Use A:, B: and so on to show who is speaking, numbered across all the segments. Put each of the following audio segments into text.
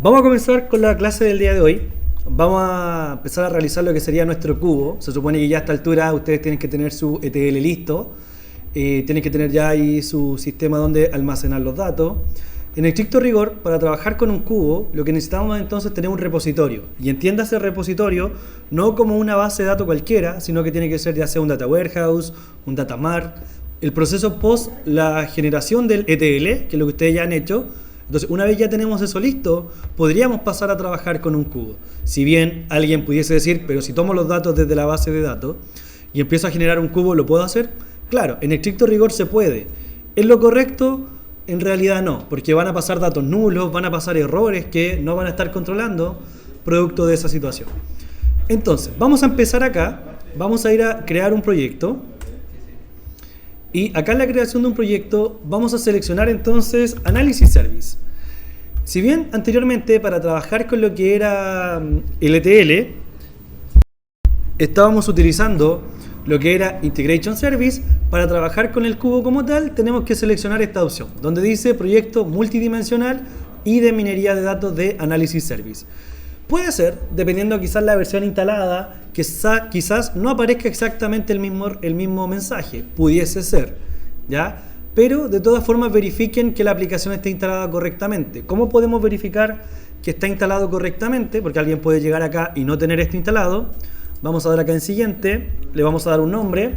A: Vamos a comenzar con la clase del día de hoy. Vamos a empezar a realizar lo que sería nuestro cubo. Se supone que ya a esta altura ustedes tienen que tener su ETL listo. Tienen que tener ya ahí su sistema donde almacenar los datos. En estricto rigor, para trabajar con un cubo, lo que necesitamos entonces es tener un repositorio. Y entiéndase repositorio no como una base de datos cualquiera, sino que tiene que ser ya sea un data warehouse, un data mart. El proceso post la generación del ETL, que es lo que ustedes ya han hecho. Entonces, una vez ya tenemos eso listo, podríamos pasar a trabajar con un cubo. Si bien alguien pudiese decir, pero si tomo los datos desde la base de datos y empiezo a generar un cubo, ¿lo puedo hacer? Claro, en estricto rigor se puede. ¿Es lo correcto? En realidad no, porque van a pasar datos nulos, van a pasar errores que no van a estar controlando producto de esa situación. Entonces, vamos a empezar acá, vamos a ir a crear un proyecto. Y acá en la creación de un proyecto vamos a seleccionar entonces Analysis Service. Si bien anteriormente para trabajar con lo que era el ETL estábamos utilizando lo que era Integration Service, para trabajar con el cubo como tal tenemos que seleccionar esta opción donde dice proyecto multidimensional y de minería de datos de Analysis Service. Puede ser, dependiendo quizás la versión instalada, que quizás no aparezca exactamente el mismo mensaje, pudiese ser, ¿ya? Pero de todas formas verifiquen que la aplicación esté instalada correctamente. ¿Cómo podemos verificar que está instalado correctamente? Porque alguien puede llegar acá y no tener esto instalado. Vamos a dar acá en siguiente, le vamos a dar un nombre.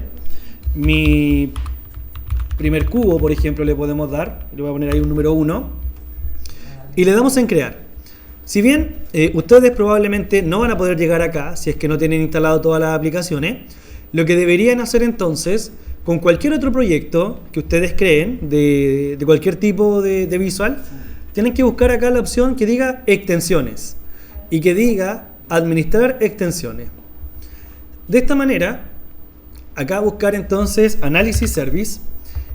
A: Mi primer cubo, por ejemplo, le podemos dar, le voy a poner ahí un número 1, y le damos en crear. Si bien ustedes probablemente no van a poder llegar acá si es que no tienen instalado todas las aplicaciones, lo que deberían hacer entonces con cualquier otro proyecto que ustedes creen de cualquier tipo de visual, tienen que buscar acá la opción que diga extensiones y que diga administrar extensiones. De esta manera, acá buscar entonces Analysis Service,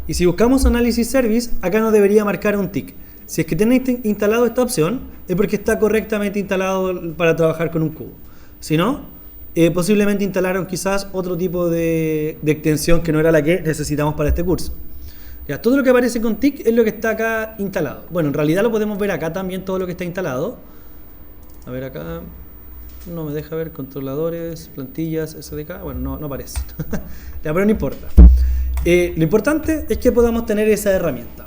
A: y si buscamos Analysis Service, acá nos debería marcar un tick. Si es que tienen instalado esta opción, es porque está correctamente instalado para trabajar con un cubo. Si no, posiblemente instalaron quizás otro tipo de extensión que no era la que necesitamos para este curso. Ya, todo lo que aparece con tick es lo que está acá instalado. Bueno, en realidad lo podemos ver acá también, todo lo que está instalado. A ver acá, no me deja ver controladores, plantillas, SDK. Bueno, no aparece. Ya, pero no importa. Lo importante es que podamos tener esa herramienta.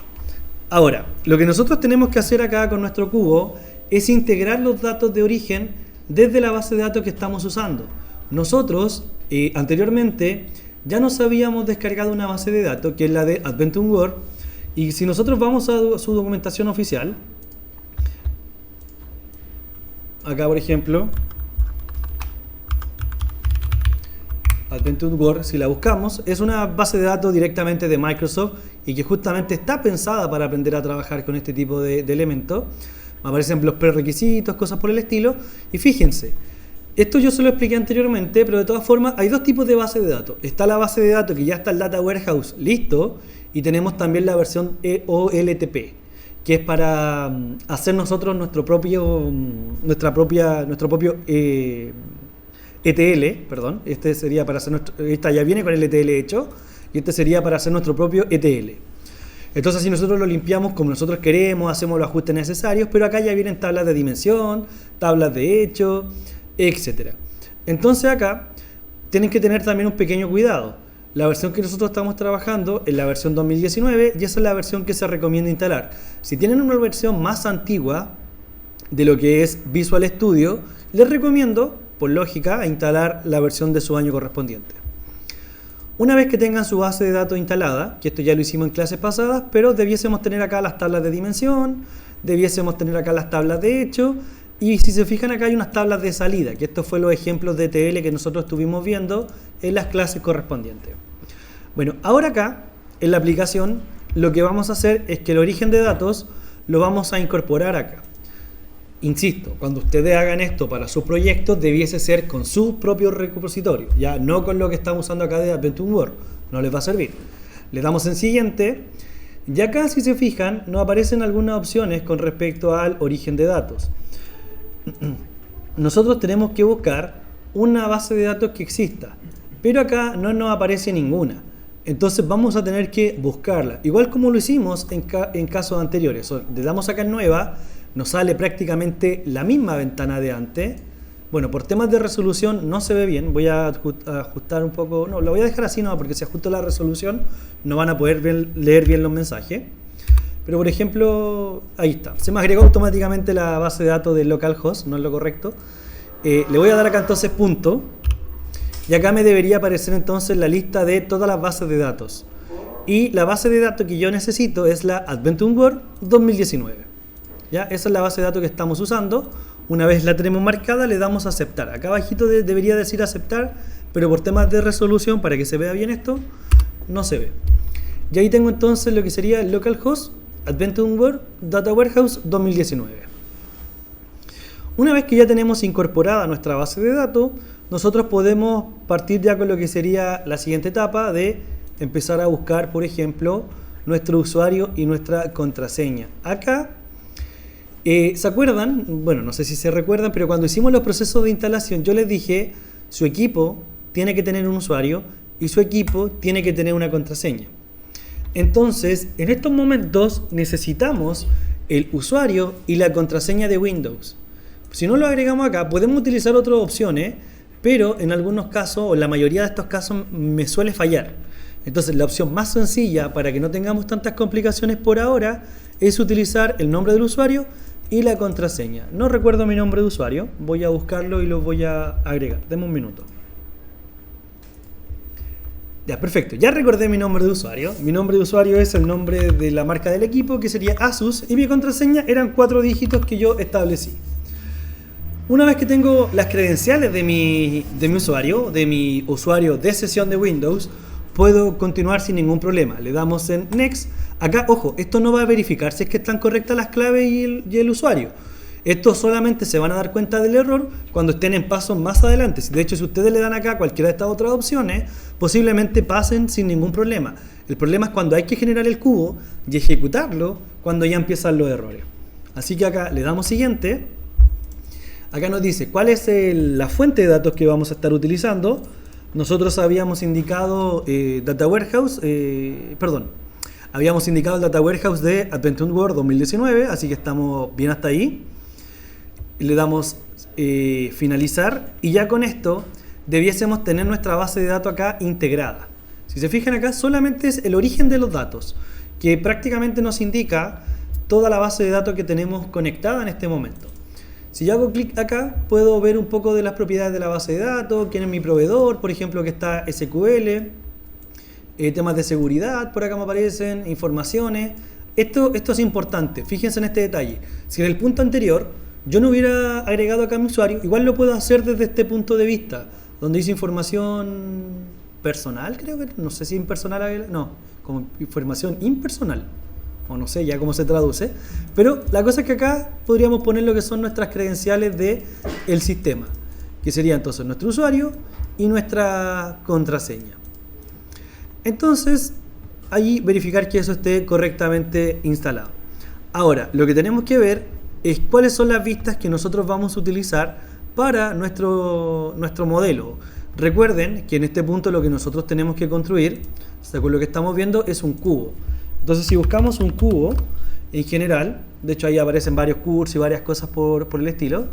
A: Ahora, lo que nosotros tenemos que hacer acá con nuestro cubo es integrar los datos de origen desde la base de datos que estamos usando. Nosotros, anteriormente, ya nos habíamos descargado una base de datos que es la de Adventum World, y si nosotros vamos a su documentación oficial, acá por ejemplo, Adventum World, si la buscamos, es una base de datos directamente de Microsoft y que justamente está pensada para aprender a trabajar con este tipo de elementos. Aparecen los prerequisitos, cosas por el estilo. Y fíjense, esto yo se lo expliqué anteriormente, pero de todas formas hay dos tipos de base de datos. Está la base de datos que ya está el Data Warehouse listo, y tenemos también la versión OLTP, que es para hacer nosotros nuestro propio ETL, perdón. Este sería para hacer esta ya viene con el ETL hecho, y este sería para hacer nuestro propio ETL. Entonces, si nosotros lo limpiamos como nosotros queremos, hacemos los ajustes necesarios, pero acá ya vienen tablas de dimensión, tablas de hecho, etc. Entonces acá tienen que tener también un pequeño cuidado. La versión que nosotros estamos trabajando es la versión 2019 y esa es la versión que se recomienda instalar. Si tienen una versión más antigua de lo que es Visual Studio, les recomiendo, por lógica, instalar la versión de su año correspondiente. Una vez que tengan su base de datos instalada, que esto ya lo hicimos en clases pasadas, pero debiésemos tener acá las tablas de dimensión, debiésemos tener acá las tablas de hecho, y si se fijan acá hay unas tablas de salida, que estos fueron los ejemplos de ETL que nosotros estuvimos viendo en las clases correspondientes. Bueno, ahora acá, en la aplicación, lo que vamos a hacer es que el origen de datos lo vamos a incorporar acá. Insisto, cuando ustedes hagan esto para sus proyectos, debiese ser con su propio repositorio, ya no con lo que estamos usando acá de Adventum World, no les va a servir. Le damos en siguiente, y acá si se fijan, nos aparecen algunas opciones con respecto al origen de datos. Nosotros tenemos que buscar una base de datos que exista, pero acá no nos aparece ninguna. Entonces vamos a tener que buscarla, igual como lo hicimos en casos anteriores. Le damos acá en nueva, nos sale prácticamente la misma ventana de antes. Bueno, por temas de resolución no se ve bien, voy a ajustar un poco, no, lo voy a dejar así, no, porque si ajusto la resolución no van a poder leer bien los mensajes. Pero por ejemplo, ahí está, se me agregó automáticamente la base de datos de localhost, no es lo correcto. Le voy a dar acá entonces punto, y acá me debería aparecer entonces la lista de todas las bases de datos. Y la base de datos que yo necesito es la Adventure World 2019. ¿Ya? Esa es la base de datos que estamos usando. Una vez la tenemos marcada, le damos a aceptar. Acá abajito debería decir aceptar, pero por temas de resolución, para que se vea bien esto, no se ve. Y ahí tengo entonces lo que sería localhost Adventure World Data Warehouse 2019. Una vez que ya tenemos incorporada nuestra base de datos, nosotros podemos partir ya con lo que sería la siguiente etapa de empezar a buscar, por ejemplo, nuestro usuario y nuestra contraseña. Acá, ¿se acuerdan? Bueno, no sé si se recuerdan, pero cuando hicimos los procesos de instalación, yo les dije, su equipo tiene que tener un usuario y su equipo tiene que tener una contraseña. Entonces, en estos momentos necesitamos el usuario y la contraseña de Windows. Si no lo agregamos acá, podemos utilizar otras opciones, pero en algunos casos, o en la mayoría de estos casos, me suele fallar. Entonces, la opción más sencilla para que no tengamos tantas complicaciones por ahora es utilizar el nombre del usuario y la contraseña. No recuerdo mi nombre de usuario, voy a buscarlo y lo voy a agregar. Deme un minuto. Ya, perfecto. Ya recordé mi nombre de usuario. Mi nombre de usuario es el nombre de la marca del equipo, que sería Asus, y mi contraseña eran 4 dígitos que yo establecí. Una vez que tengo las credenciales de mi usuario de sesión de Windows, puedo continuar sin ningún problema. Le damos en Next. Acá, ojo, esto no va a verificar si es que están correctas las claves y el usuario. Esto solamente se van a dar cuenta del error cuando estén en pasos más adelante. De hecho, si ustedes le dan acá cualquiera de estas otras opciones, posiblemente pasen sin ningún problema. El problema es cuando hay que generar el cubo y ejecutarlo cuando ya empiezan los errores. Así que acá le damos siguiente. Acá nos dice cuál es la fuente de datos que vamos a estar utilizando. Nosotros habíamos indicado Data Warehouse, habíamos indicado el Data Warehouse de Adventure World 2019, así que estamos bien hasta ahí. Le damos finalizar y ya con esto debiésemos tener nuestra base de datos acá integrada. Si se fijan acá, solamente es el origen de los datos, que prácticamente nos indica toda la base de datos que tenemos conectada en este momento. Si yo hago clic acá, puedo ver un poco de las propiedades de la base de datos, quién es mi proveedor, por ejemplo, que está SQL, temas de seguridad, por acá me aparecen, informaciones. Esto es importante, fíjense en este detalle. Si en el punto anterior yo no hubiera agregado acá mi usuario, igual lo puedo hacer desde este punto de vista, donde dice información personal, creo que, no sé si impersonal, no, como información impersonal. O no sé ya cómo se traduce, pero la cosa es que acá podríamos poner lo que son nuestras credenciales del sistema, que sería entonces nuestro usuario y nuestra contraseña. Entonces, allí verificar que eso esté correctamente instalado. Ahora, lo que tenemos que ver es cuáles son las vistas que nosotros vamos a utilizar para nuestro modelo. Recuerden que en este punto lo que nosotros tenemos que construir, según lo que estamos viendo, es un cubo. Entonces, si buscamos un cubo en general, de hecho ahí aparecen varios cursos y varias cosas por el estilo.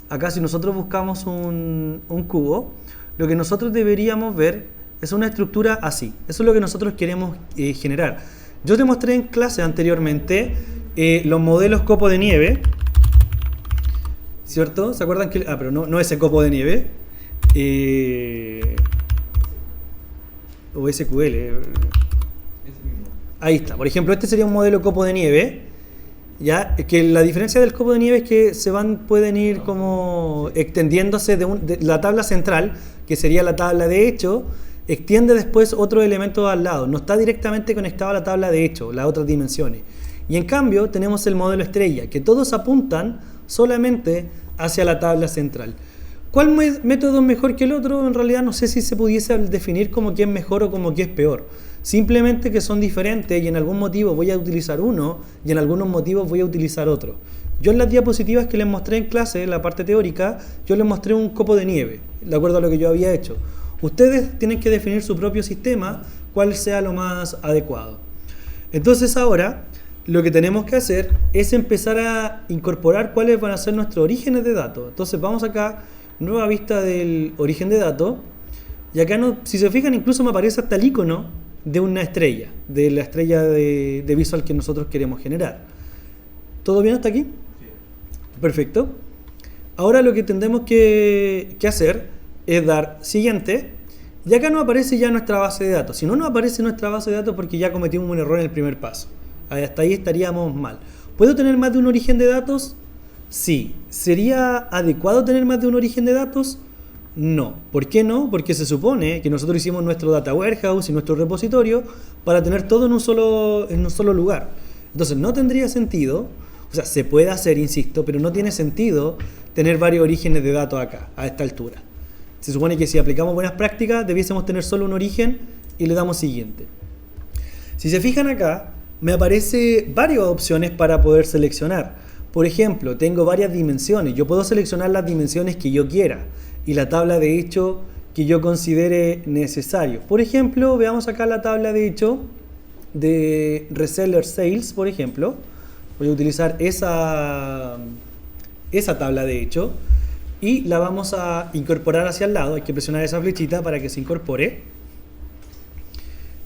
A: Acá si nosotros buscamos un cubo, lo que nosotros deberíamos ver es una estructura así. Eso es lo que nosotros queremos generar. Yo te mostré en clase anteriormente los modelos copo de nieve, ¿cierto? ¿Se acuerdan que? Pero no ese copo de nieve. O SQL. Ahí está. Por ejemplo, este sería un modelo copo de nieve. ¿Ya? Que la diferencia del copo de nieve es que pueden ir como extendiéndose de la tabla central, que sería la tabla de hecho, extiende después otros elementos al lado. No está directamente conectado a la tabla de hecho, las otras dimensiones. Y en cambio tenemos el modelo estrella, que todos apuntan solamente hacia la tabla central. ¿Cuál método es mejor que el otro? En realidad no sé si se pudiese definir como que es mejor o como que es peor. Simplemente que son diferentes y en algún motivo voy a utilizar uno y en algunos motivos voy a utilizar otro. Yo en las diapositivas que les mostré en clase, en la parte teórica, yo les mostré un copo de nieve, de acuerdo a lo que yo había hecho. Ustedes tienen que definir su propio sistema, cuál sea lo más adecuado. Entonces ahora, lo que tenemos que hacer es empezar a incorporar cuáles van a ser nuestros orígenes de datos. Entonces vamos acá, nueva vista del origen de datos, y acá, si se fijan, incluso me aparece hasta el icono de una estrella, de la estrella de visual que nosotros queremos generar. ¿Todo bien hasta aquí? Sí. Perfecto. Ahora lo que tendremos que hacer es dar siguiente, y acá nos aparece ya nuestra base de datos. Si no nos aparece nuestra base de datos porque ya cometimos un error en el primer paso. Hasta ahí estaríamos mal. ¿Puedo tener más de un origen de datos? Sí. ¿Sería adecuado tener más de un origen de datos? No. ¿Por qué no? Porque se supone que nosotros hicimos nuestro data warehouse y nuestro repositorio para tener todo en un solo lugar. Entonces no tendría sentido, o sea, se puede hacer, insisto, pero no tiene sentido tener varios orígenes de datos acá, a esta altura. Se supone que si aplicamos buenas prácticas, debiésemos tener solo un origen y le damos siguiente. Si se fijan acá, me aparece varias opciones para poder seleccionar. Por ejemplo, tengo varias dimensiones. Yo puedo seleccionar las dimensiones que yo quiera y la tabla de hecho que yo considere necesario. Por ejemplo, veamos acá la tabla de hecho de Reseller Sales, por ejemplo. Voy a utilizar esa tabla de hecho y la vamos a incorporar hacia el lado. Hay que presionar esa flechita para que se incorpore.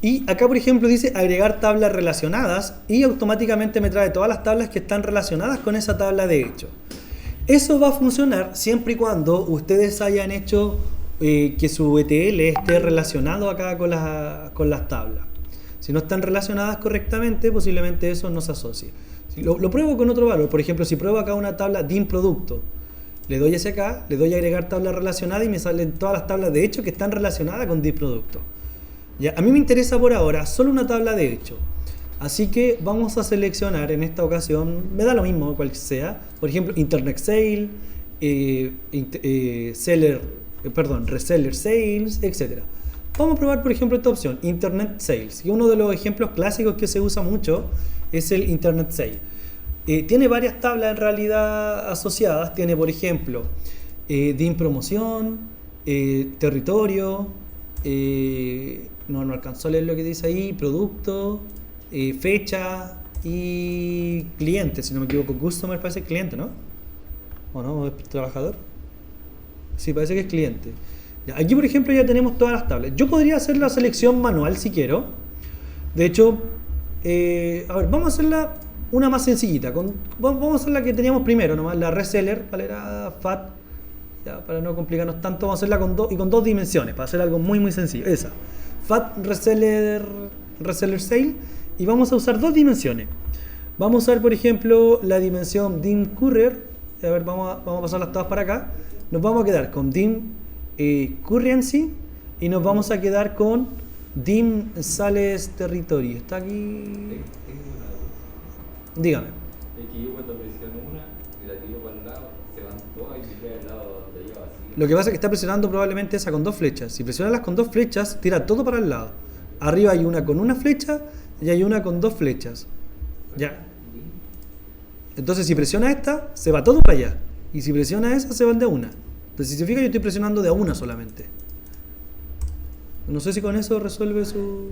A: Y acá, por ejemplo, dice agregar tablas relacionadas y automáticamente me trae todas las tablas que están relacionadas con esa tabla de hecho. Eso va a funcionar siempre y cuando ustedes hayan hecho que su ETL esté relacionado acá con las tablas. Si no están relacionadas correctamente, posiblemente eso no se asocie. Lo pruebo con otro valor. Por ejemplo, si pruebo acá una tabla DIM producto, le doy hacia acá, le doy a agregar tabla relacionada y me salen todas las tablas de hecho que están relacionadas con DIM producto. Ya, a mí me interesa por ahora solo una tabla de hecho. Así que vamos a seleccionar en esta ocasión, me da lo mismo cual sea, por ejemplo, Internet Sale, Reseller Sales, etc. Vamos a probar, por ejemplo, esta opción, Internet Sales. Y uno de los ejemplos clásicos que se usa mucho es el Internet Sale. Tiene varias tablas en realidad asociadas. Tiene, por ejemplo, DIM Promoción, Territorio, no alcanzó a leer lo que dice ahí, Producto, fecha y cliente, si no me equivoco. Customer parece cliente, ¿no? ¿O no? ¿Es trabajador? Sí, parece que es cliente. Ya, aquí, por ejemplo, ya tenemos todas las tablas. Yo podría hacer la selección manual si quiero. De hecho, a ver, vamos a hacerla una más sencillita. Vamos a hacer la que teníamos primero, nomás, la reseller, ¿vale? Era FAT. Ya, para no complicarnos tanto, vamos a hacerla con dos dimensiones, para hacer algo muy muy sencillo. Esa, FAT Reseller Sale, y vamos a usar dos dimensiones. Vamos a usar, por ejemplo, la dimensión DIM Courier. A ver, vamos a pasarlas todas para acá. Nos vamos a quedar con DIM Currency y nos vamos a quedar con DIM Sales Territory. ¿Está aquí? Dígame.
B: Es que yo cuando presiono una y la tiro para el lado, se van todas y se queda al lado donde yo así.
A: Lo que pasa es que está presionando probablemente esa con dos flechas. Si presionas las con dos flechas, tira todo para el lado. Arriba hay una con una flecha y hay una con dos flechas. Ya. Entonces si presiona esta, se va todo para allá. Y si presiona esa, se van de una. Entonces si se fija, yo estoy presionando de a una solamente. No sé si con eso resuelve su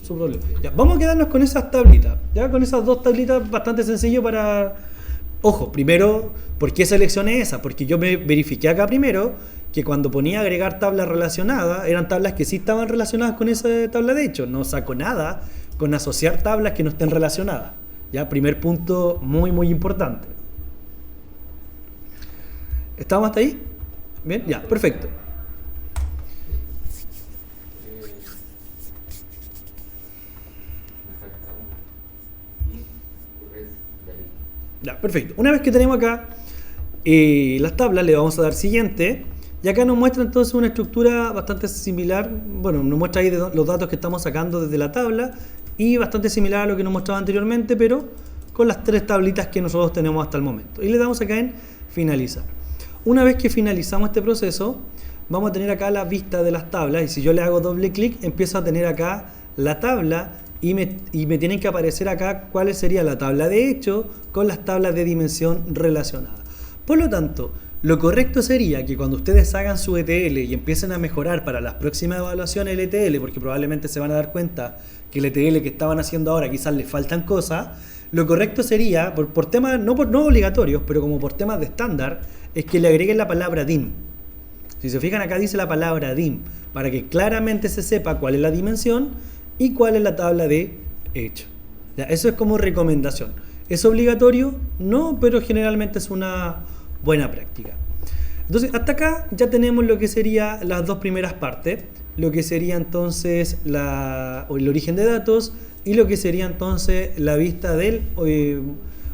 A: problema. Ya, vamos a quedarnos con esas tablitas. Ya, con esas dos tablitas, bastante sencillo para... Ojo, primero, ¿por qué seleccioné esa? Porque yo me verifiqué acá primero que cuando ponía agregar tablas relacionadas, eran tablas que sí estaban relacionadas con esa tabla de hecho. No saco nada con asociar tablas que no estén relacionadas. Ya, primer punto muy muy importante. ¿Estamos hasta ahí? Bien, ya, perfecto. Ya, perfecto. Una vez que tenemos acá las tablas, le vamos a dar siguiente. Y acá nos muestra entonces una estructura bastante similar. Bueno, nos muestra ahí los datos que estamos sacando desde la tabla y bastante similar a lo que nos mostraba anteriormente, pero con las tres tablitas que nosotros tenemos hasta el momento. Y le damos acá en finalizar. Una vez que finalizamos este proceso, vamos a tener acá la vista de las tablas. Y si yo le hago doble clic, empiezo a tener acá la tabla y me tienen que aparecer acá cuál sería la tabla de hecho con las tablas de dimensión relacionadas. Por lo tanto, lo correcto sería que cuando ustedes hagan su ETL y empiecen a mejorar para las próximas evaluaciones del ETL, porque probablemente se van a dar cuenta que el ETL que estaban haciendo ahora quizás les faltan cosas, lo correcto sería, por temas no obligatorios, pero como por temas de estándar, es que le agreguen la palabra dim. Si se fijan, acá dice la palabra dim, para que claramente se sepa cuál es la dimensión y cuál es la tabla de hecho. Ya, eso es como recomendación. ¿Es obligatorio? No, pero generalmente es una buena práctica. Entonces, hasta acá ya tenemos lo que serían las dos primeras partes, lo que sería entonces el origen de datos y lo que sería entonces la vista del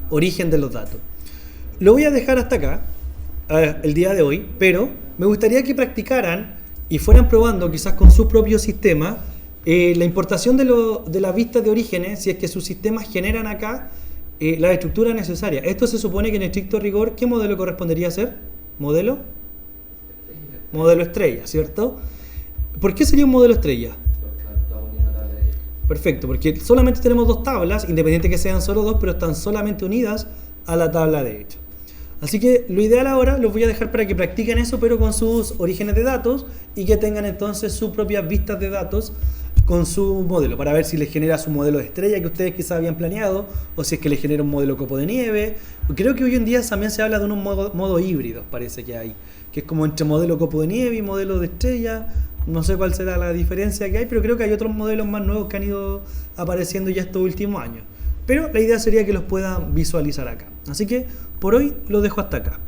A: origen de los datos. Lo voy a dejar hasta acá el día de hoy, pero me gustaría que practicaran y fueran probando quizás con su propio sistema la importación de las vistas de orígenes, si es que sus sistemas generan acá la estructura necesaria. Esto se supone que en estricto rigor, ¿qué modelo correspondería a ser? ¿Modelo? Modelo estrella, ¿cierto? ¿Por qué sería un modelo estrella? Perfecto, porque solamente tenemos dos tablas, independiente que sean solo dos, pero están solamente unidas a la tabla de hecho. Así que lo ideal ahora los voy a dejar para que practiquen eso, pero con sus orígenes de datos y que tengan entonces sus propias vistas de datos con su modelo, para ver si les genera su modelo de estrella que ustedes quizás habían planeado, o si es que les genera un modelo copo de nieve. Creo que hoy en día también se habla de unos modos híbridos, parece que hay, que es como entre modelo copo de nieve y modelo de estrella. No sé cuál será la diferencia que hay, pero creo que hay otros modelos más nuevos que han ido apareciendo ya estos últimos años. Pero la idea sería que los puedan visualizar acá. Así que por hoy lo dejo hasta acá.